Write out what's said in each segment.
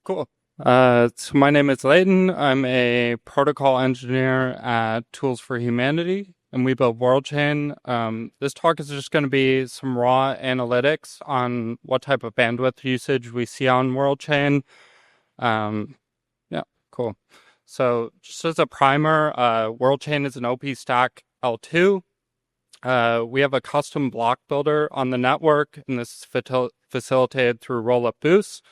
Cool. So my name is Leyton. I'm a protocol engineer at Tools for Humanity, and we build WorldChain. This talk is just going to be some raw analytics on what type of bandwidth usage we see on WorldChain. Yeah, cool. So just as a primer, WorldChain is an OP stack L2. We have a custom block builder on the network, and this is facilitated through rollup boosts.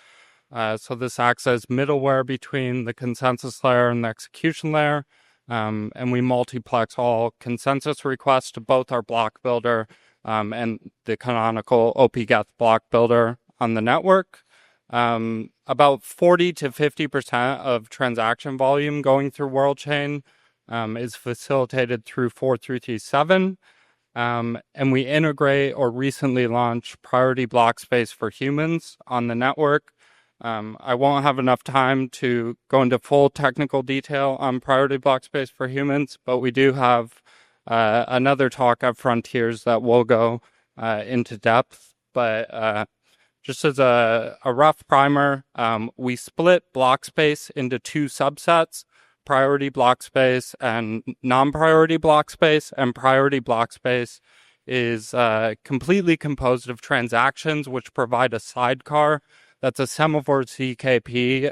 So this acts as middleware between the consensus layer and the execution layer. And we multiplex all consensus requests to both our block builder and the canonical OP-Geth block builder on the network. About 40 to 50% of transaction volume going through WorldChain is facilitated through 4337. And we integrate or recently launched priority block space for humans on the network. I won't have enough time to go into full technical detail on priority block space for humans, but we do have another talk at Frontiers that will go into depth. But just as a rough primer, we split block space into two subsets: priority block space and non-priority block space. And priority block space is completely composed of transactions which provide a sidecar that's a semaphore CKP,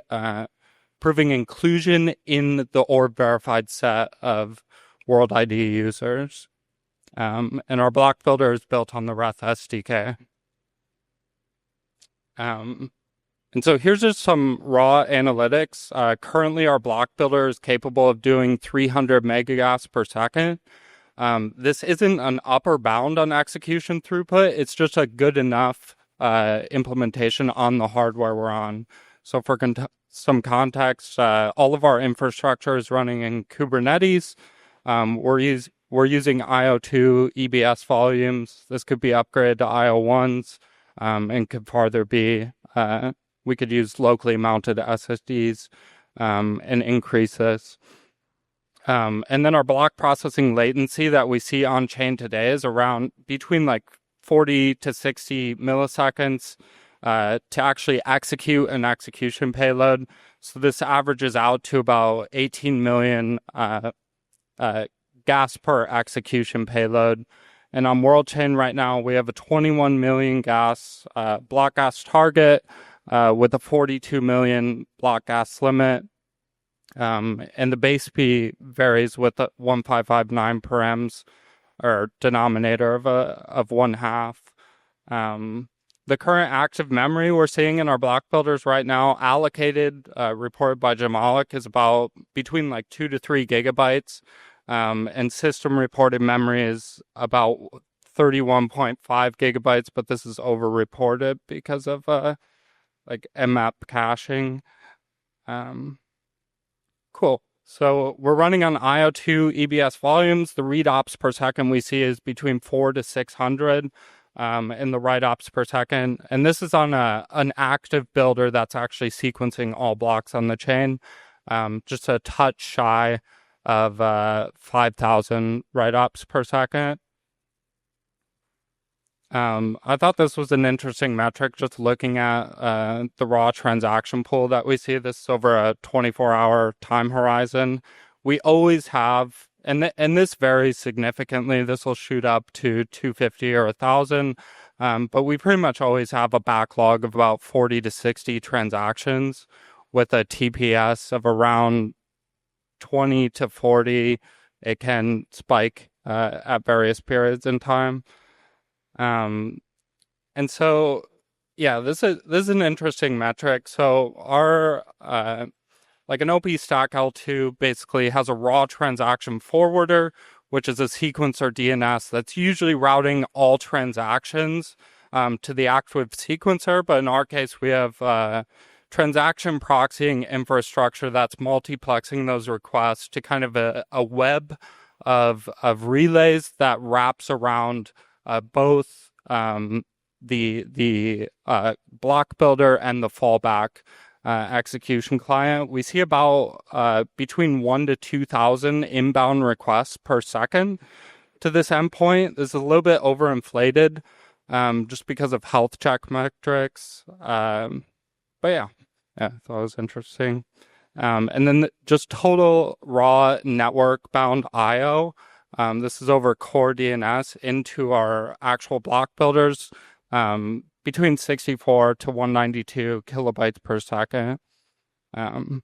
proving inclusion in the orb verified set of World ID users. And our block builder is built on the Reth SDK. And so here's just some raw analytics. Currently, our block builder is capable of doing 300 megagas per second. This isn't an upper bound on execution throughput. It's just a good enough implementation on the hardware we're on. So for some context, all of our infrastructure is running in Kubernetes. We're using IO2 EBS volumes. This could be upgraded to IO1s and could farther be, we could use locally mounted SSDs and increase this. And then our block processing latency that we see on chain today is around between like 40 to 60 milliseconds to actually execute an execution payload. So this averages out to about 18 million gas per execution payload. And on WorldChain right now, we have a 21 million gas block gas target with a 42 million block gas limit. And the base fee varies with 1559 params, or denominator of 1/2. The current active memory we're seeing in our block builders right now, allocated, reported by Jamalik, is about between like 2 to 3 gigabytes. And system reported memory is about 31.5 gigabytes, but this is over-reported because of like mmap caching. Cool. So we're running on IO2 EBS volumes. The read ops per second we see is between 400 to 600 in the write ops per second. And this is on an active builder that's actually sequencing all blocks on the chain, just a touch shy of 5,000 write ops per second. I thought this was an interesting metric, just looking at the raw transaction pool that we see. This is over a 24-hour time horizon. We always have, and this varies significantly. This will shoot up to 250 or 1,000, but we pretty much always have a backlog of about 40 to 60 transactions with a TPS of around 20 to 40. It can spike at various periods in time. And so, yeah, this is an interesting metric. So our, like an OP stack L2 basically has a raw transaction forwarder, which is a sequencer DNS that's usually routing all transactions, to the active sequencer. But in our case, we have, transaction proxying infrastructure that's multiplexing those requests to kind of a web of relays that wraps around both the block builder and the fallback execution client. We see about between 1 to 2,000 inbound requests per second to this endpoint. This is a little bit overinflated just because of health check metrics. But yeah, Yeah, I thought it was interesting. And then just total raw network bound IO. This is over core DNS into our actual block builders, between 64 to 192 kilobytes per second. Um,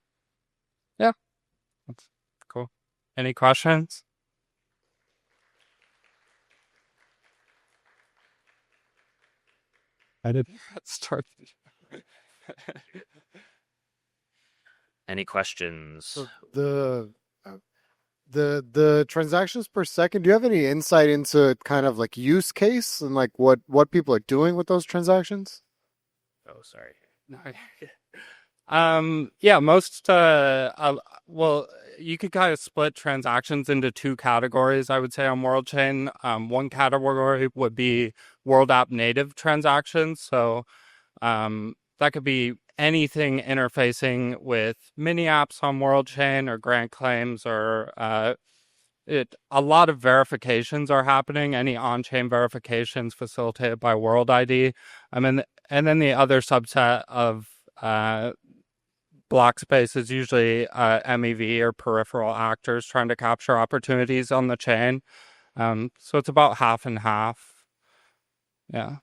yeah, that's cool. Any questions? I did. Let's start. Any questions? So the transactions per second, do you have any insight into kind of like use case and like what people are doing with those transactions? Oh, sorry. No, yeah, well, you could kind of split transactions into two categories, I would say, on WorldChain. One category would be World App native transactions. So, that could be anything interfacing with mini apps on WorldChain or grant claims or, a lot of verifications are happening, any on-chain verifications facilitated by World ID. And then the other subset of, block space is usually MEV or peripheral actors trying to capture opportunities on the chain. So it's about half and half. Yeah.